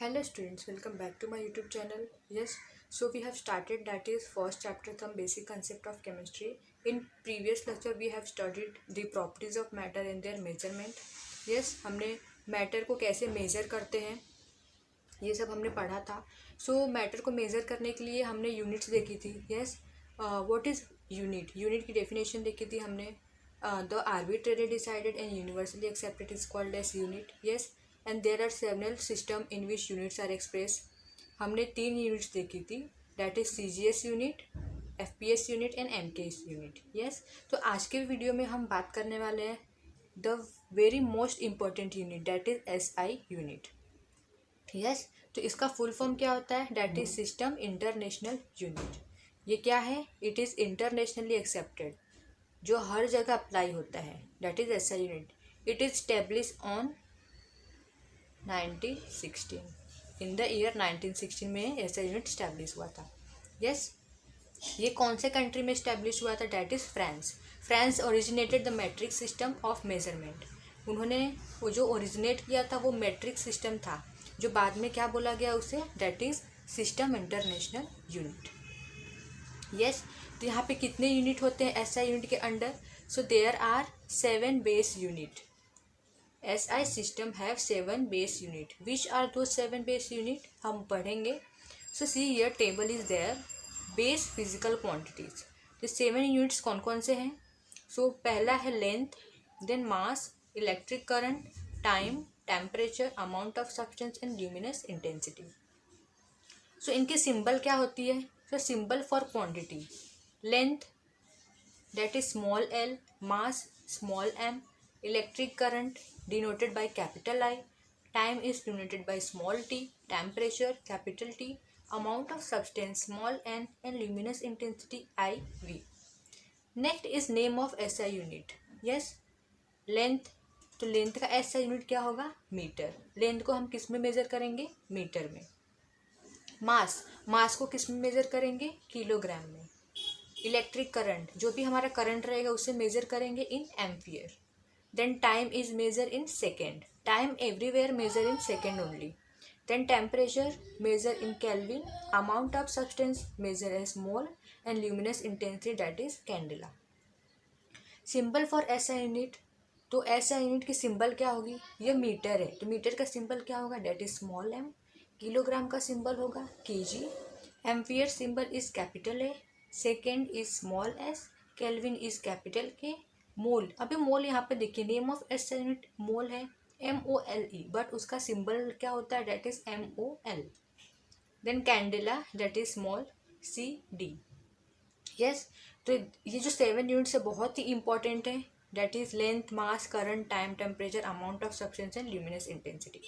Hello students, welcome back to my YouTube channel. Yes, so we have started that is first chapter some basic concept of chemistry. In previous lecture we have studied the properties of matter and their measurement. Yes, हमने matter को कैसे measure करते हैं ये सब हमने पढ़ा था. सो मैटर को मेज़र करने के लिए हमने यूनिट्स देखी थी. Yes, what is unit. Unit की डेफिनेशन देखी थी हमने. The arbitrary decided and universally accepted is called as unit. Yes, and there are several system in which units are express. हमने 3 यूनिट्स देखी थी, that is CGS unit, FPS unit and MKS unit. Yes, तो आज के video में हम बात करने वाले हैं the very most important unit, that is SI unit. Yes, तो इसका फुल फॉर्म क्या होता है, that is system international unit. ये क्या है, इट इज़ इंटरनेशनली एक्सेप्टेड, जो हर जगह अप्लाई होता है, that is SI unit. It is establish on 1916. In the year 1916 में SI यूनिट स्टैब्लिश हुआ था. यस, ये कौन से कंट्री में स्टैब्लिश हुआ था, that is France. France originated the matric system of measurement. उन्होंने वो जो ओरिजिनेट किया था वो मैट्रिक सिस्टम था, जो बाद में क्या बोला गया उसे, that is system international unit. Yes, तो यहाँ पे कितने यूनिट होते हैं SI यूनिट के अंडर. So there are 7 base unit. SI system have 7 base unit. Which are दो 7 बेस यूनिट हम पढ़ेंगे. So see here table is there. Base physical quantities. तो 7 यूनिट्स कौन कौन से हैं. सो पहला है length, then mass, electric current, time, temperature, amount of substance and luminous intensity. So इनके सिंबल क्या होती है. So symbol for quantity, length that is small l, mass small m, electric current denoted by capital I, time is denoted by small t, temperature capital T, amount of substance small n, and luminous intensity IV. Next is name of SI unit. Yes, length. तो length का SI unit क्या होगा, metre. Length को हम किस में major करेंगे, metre में. मास, मास को किस में मेजर करेंगे, किलोग्राम में. इलेक्ट्रिक करंट, जो भी हमारा करंट रहेगा उसे मेजर करेंगे इन ampere. Then time is measured in second. Time everywhere measure in second only. Then temperature measure in Kelvin. Amount of substance measure as mole, and luminous intensity that is candela. Symbol for SI unit. तो SI unit की symbol क्या होगी, ये metre है तो metre का symbol क्या होगा, that is small m. Kilogram का सिंबल होगा kg. Ampere symbol is capital A. Second is small s. Kelvin is capital K. Mole, अभी मोल यहाँ पे देखिए, name of SI unit mole है, MOLE, बट उसका सिंबल क्या होता है, that is MOL. Then candela, that is small CD. Yes, तो ये जो 7 यूनिट्स है बहुत ही इंपॉर्टेंट है, that is length, mass, current, time, temperature, amount of substance and luminous intensity.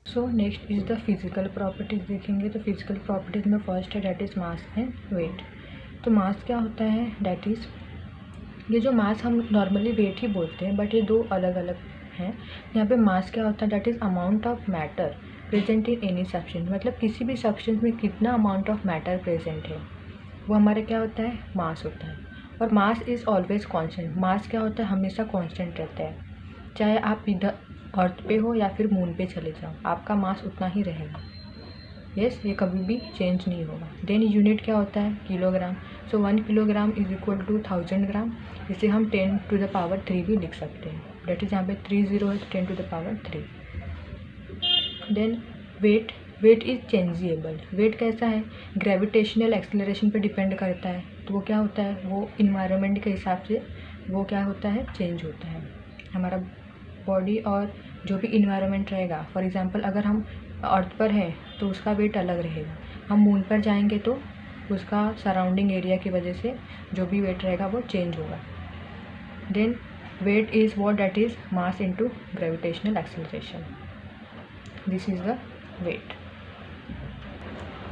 So next is the physical properties देखेंगे. तो physical properties में फर्स्ट है that is mass and weight. तो मास क्या होता है, डेट इज, ये जो मास हम नॉर्मली वेट ही बोलते हैं, बट ये दो अलग अलग हैं. यहाँ पे मास क्या होता है, that is amount of matter present in any substance. मतलब किसी भी सब्सटेंस में कितना अमाउंट ऑफ मैटर प्रेजेंट है वो हमारा क्या होता है, मास होता है. और मास इज़ ऑलवेज कांस्टेंट. मास क्या होता है, हमेशा कांस्टेंट रहता है. चाहे आप इधर अर्थ पे हो या फिर मून पे चले जाओ, आपका मास उतना ही रहेगा. यस, ये कभी भी चेंज नहीं होगा. देन यूनिट क्या होता है, kilogram. So 1 kilogram is equal to 1000 gram. इसे हम 10 टू द पावर 3 भी लिख सकते हैं. डेट इज यहाँ पे 3 0 है, 10 to the power 3. Then weight, weight is changeable. Weight कैसा है, ग्रेविटेशनल एक्सेलरेशन पे डिपेंड करता है. तो वो क्या होता है, वो इन्वायरमेंट के हिसाब से वो क्या होता है, चेंज होता है. हमारा बॉडी और जो भी इन्वायरमेंट रहेगा, फॉर एग्जांपल अगर हम अर्थ पर है तो उसका वेट अलग रहेगा. हम मून पर जाएंगे तो उसका सराउंडिंग एरिया की वजह से जो भी वेट रहेगा वो चेंज होगा. Then weight is what, that is mass into gravitational acceleration. This is the weight.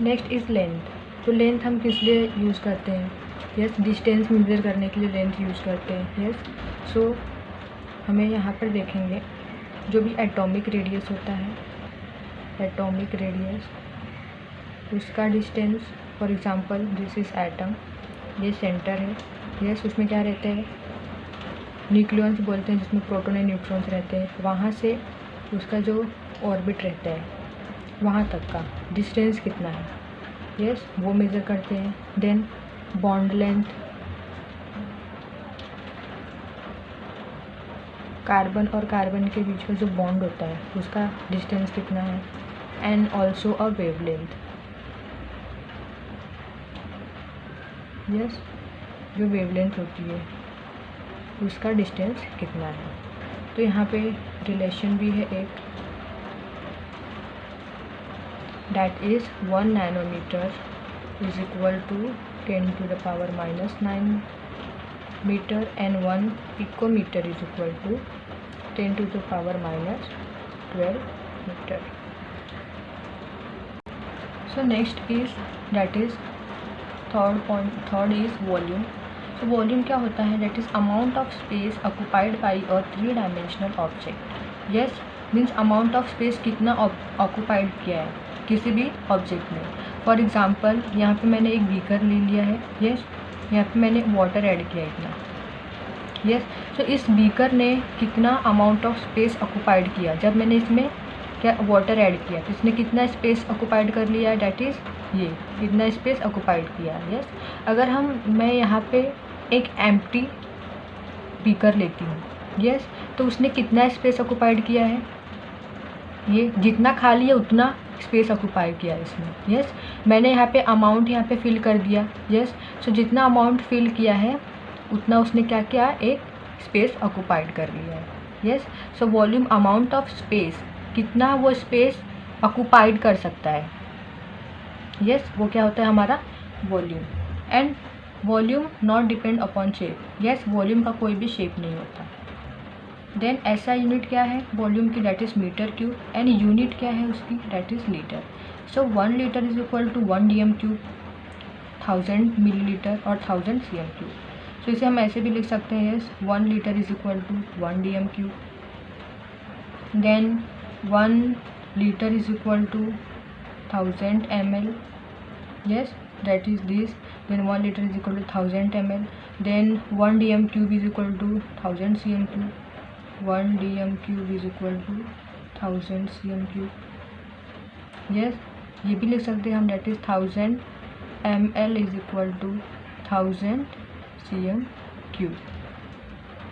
Next is length. तो लेंथ हम किस लिए यूज़ करते हैं, यस, डिस्टेंस मेजर करने के लिए लेंथ यूज़ करते हैं. यस, सो हमें यहाँ पर देखेंगे जो भी एटॉमिक रेडियस होता है, एटॉमिक रेडियस, उसका distance, for example this is atom, ये सेंटर है. यस, उसमें क्या रहते हैं, न्यूक्लियस बोलते हैं, जिसमें प्रोटॉन एंड न्यूट्रॉन्स रहते हैं. वहाँ से उसका जो ऑर्बिट रहता है वहाँ तक का डिस्टेंस कितना है, यस वो मेज़र करते हैं। देन बॉन्ड लेंथ, कार्बन और कार्बन के बीच में जो बॉन्ड होता है उसका डिस्टेंस कितना है, and also a wavelength, yes जो वेवलेंथ होती है उसका डिस्टेंस कितना है। तो यहाँ पे रिलेशन भी है एक, that is 1 nanometre is equal to 10⁻⁻9 metre and 1 picometre is equal to 10⁻⁻12 metre. So next is that is third is volume. तो वॉल्यूम क्या होता है, that is amount of space occupied by a 3 dimensional object. Yes means amount of space कितना occupied किया है किसी भी object में। फॉर एग्जांपल यहाँ पे मैंने एक बीकर ले लिया है, यस यहाँ पे मैंने वाटर ऐड किया इतना, यस तो इस बीकर ने कितना अमाउंट ऑफ स्पेस ऑक्यूपाइड किया। जब मैंने इसमें क्या वाटर ऐड किया तो इसने कितना स्पेस ऑक्यूपाइड कर लिया, डैट इज़ ये कितना स्पेस ऑक्यूपाइड किया। यस अगर मैं यहाँ पे एक एम्प्टी बीकर लेती हूँ, यस तो उसने कितना स्पेस ऑक्यूपाइड किया है, ये जितना खाली है उतना स्पेस ऑक्यूपाई किया है इसने। यस मैंने यहाँ पे अमाउंट यहाँ पे फिल कर दिया, यस सो जितना अमाउंट फिल किया है उतना उसने क्या किया, एक स्पेस ऑक्यूपाइड कर लिया है। Yes so volume amount of space कितना वो स्पेस ऑक्यूपाइड कर सकता है, यस वो क्या होता है हमारा volume. And volume not depend upon shape, yes volume का कोई भी शेप नहीं होता। देन ऐसा यूनिट क्या है वॉल्यूम की, that is metre cube, and unit क्या है उसकी, that is litre. So 1 litre is equal to 1 dm cube, 1000 millilitre और 1000 cm क्यूब। सो इसे हम ऐसे भी लिख सकते हैं, yes 1 litre is equal to 1 dm cube, then 1 litre is equal to 1000 ml, yes that is this, then 1 liter is equal to 1000 ml, then 1 dm cube is equal to 1000 cm cube, 1 dm cube is equal to 1000 cm cube। yes ये भी लिख सकते हैं हम, that is 1000 ml is equal to 1000 cm cube।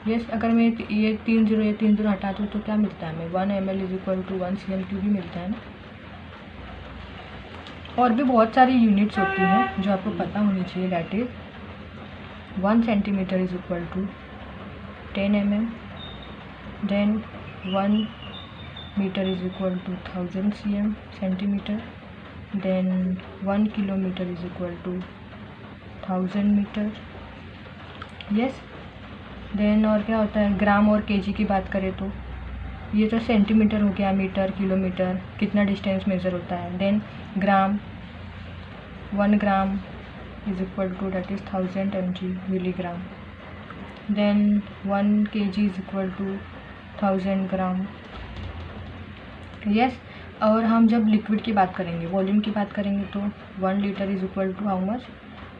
yes अगर मैं ये 3 0 हटा दूँ तो क्या मिलता है हमें, 1 ml is equal to 1 cm cube ही मिलता है ना। और भी बहुत सारी यूनिट्स होती हैं जो आपको पता होनी चाहिए, that is 1 centimetre is equal to 10 mm, then 1 metre is equal to 1000 cm centimetre, then 1 kilometre is equal to 1000 metre. Yes then और क्या होता है, ग्राम और केजी की बात करें तो ये तो सेंटीमीटर हो गया, मीटर किलोमीटर कितना डिस्टेंस मेज़र होता है। Then gram, 1 gram is equal to that is 1000 mg milligram, then 1 kg is equal to 1000 gram. Yes और हम जब लिक्विड की बात करेंगे, वॉल्यूम की बात करेंगे तो 1 litre is equal to how much,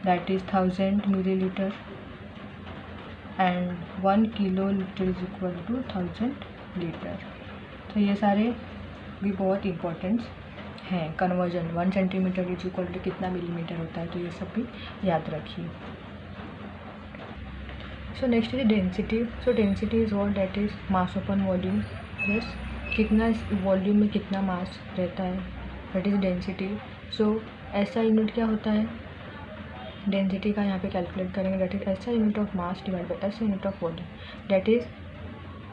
that is 1000 millilitre, and 1 kilolitre is equal to 1000 litre. तो ये सारे भी बहुत इम्पोर्टेंट्स हैं। Conversion 1 centimetre is equal to कितना मिलीमीटर होता है, तो ये सब भी याद रखिए। So next is density. So density is what, that is mass upon volume. Yes कितना वॉल्यूम में कितना मास रहता है, दैट इज डेंसिटी। सो ऐसा यूनिट क्या होता है डेंसिटी का, यहाँ पे कैलकुलेट करेंगे, दैट इज ऐसा unit of mass divide by ऐसा unit of volume, that is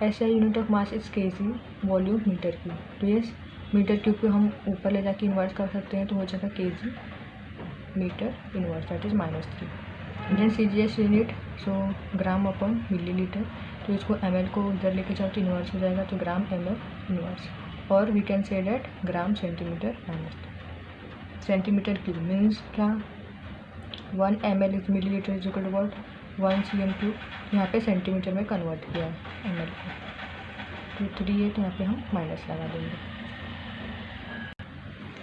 ऐसा unit of mass is KG, volume metre cube. तो यस मीटर क्यूब को हम ऊपर ले जाके इन्वर्स कर सकते हैं, तो हो जाएगा KG metre inverse, that is -3। Then CGS unit, so gram upon millilitre, तो इसको ml को इधर लेके जाओ तो इन्वर्स हो जाएगा, तो ग्राम ml इन्वर्स, और we can say that gram centimetre centimetre cube means क्या, 1 ml is millilitre is equal to what 1 cm cube, यहाँ पे सेंटीमीटर में कन्वर्ट किया है ml को, तो 3 है तो यहाँ पे हम माइनस लगा देंगे।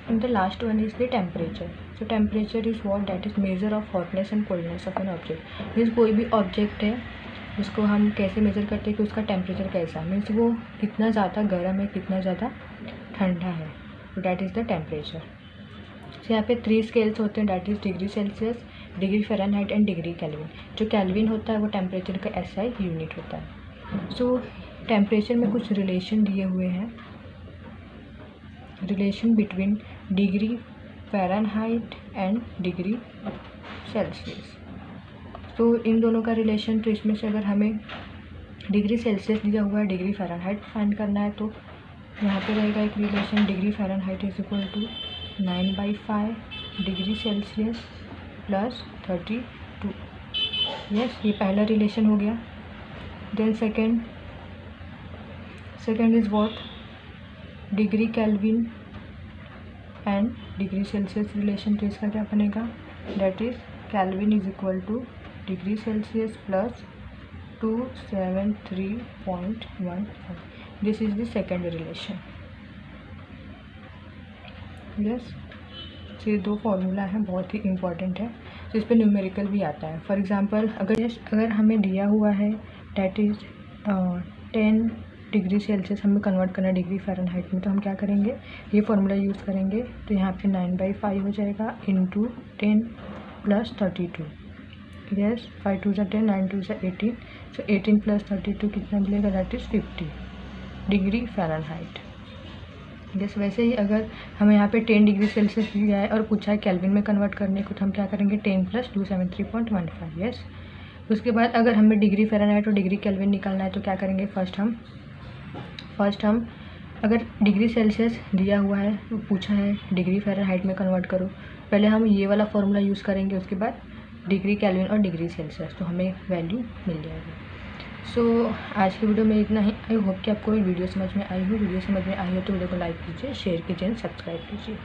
And the last one is the temperature. So temperature is what, that is measure of hotness and coldness of an object. Means कोई भी ऑब्जेक्ट है उसको हम कैसे मेजर करते हैं कि उसका टेम्परेचर कैसा है, मीन्स वो कितना ज़्यादा गर्म है कितना ज़्यादा ठंडा है, तो डैट इज़ द टेम्परेचर। तो यहाँ पे 3 स्केल्स होते हैं, that is degree Celsius, degree Fahrenheit and degree kelvin. जो केल्विन होता है वो टेम्परेचर का SI यूनिट होता है। सो टेम्परेचर में कुछ रिलेशन दिए हुए हैं, relation between degree Fahrenheit and degree Celsius. तो इन दोनों का रिलेशन, तो इसमें से अगर हमें डिग्री सेल्सियस दिया हुआ है, डिग्री फ़ारेनहाइट फाइंड करना है, तो यहाँ पे रहेगा एक relation, degree Fahrenheit is equal to 9/5 degree Celsius plus 32। Yes, ये पहला रिलेशन हो गया। Then second is what, degree kelvin and degree Celsius relation. तो इसका क्या बनेगा, that is kelvin is equal to degree Celsius plus 273.15। This is the second relation. Yes, ये 2 formula हैं, बहुत ही इंपॉर्टेंट है। तो इस पर न्यूमेरिकल भी आता है। फॉर एग्जांपल अगर हमें दिया हुआ है डैट इज़ 10 डिग्री सेल्सियस, हमें कन्वर्ट करना है डिग्री फ़ारेनहाइट में, तो हम क्या करेंगे, ये फार्मूला यूज़ करेंगे। तो यहाँ पे 9/5 हो जाएगा इंटू 10 प्लस 32। यस, 5 2 10, 9 2 18, सो 18 प्लस 32 कितना मिलेगा, दैट इज़ 50 डिग्री फ़ारेनहाइट। जैसे वैसे ही अगर हमें यहाँ पे 10 डिग्री सेल्सियस दिया है और पूछा है केल्विन में कन्वर्ट करने को, तो हम क्या करेंगे, 10 प्लस 273.15। यस, उसके बाद अगर हमें डिग्री फ़ारेनहाइट और डिग्री केल्विन निकालना है, तो क्या करेंगे, फर्स्ट हम अगर डिग्री सेल्सियस दिया हुआ है तो पूछा है डिग्री फ़ारेनहाइट में कन्वर्ट करो, पहले हम ये वाला फॉर्मूला यूज़ करेंगे, उसके बाद डिग्री केल्विन और डिग्री सेल्सियस, तो हमें वैल्यू मिल जाएगी। सो आज की वीडियो में इतना ही। आई होप कि आपको वीडियो समझ में आई हो। वीडियो समझ में आई हो तो वीडियो को लाइक कीजिए, शेयर कीजिए, सब्सक्राइब कीजिए।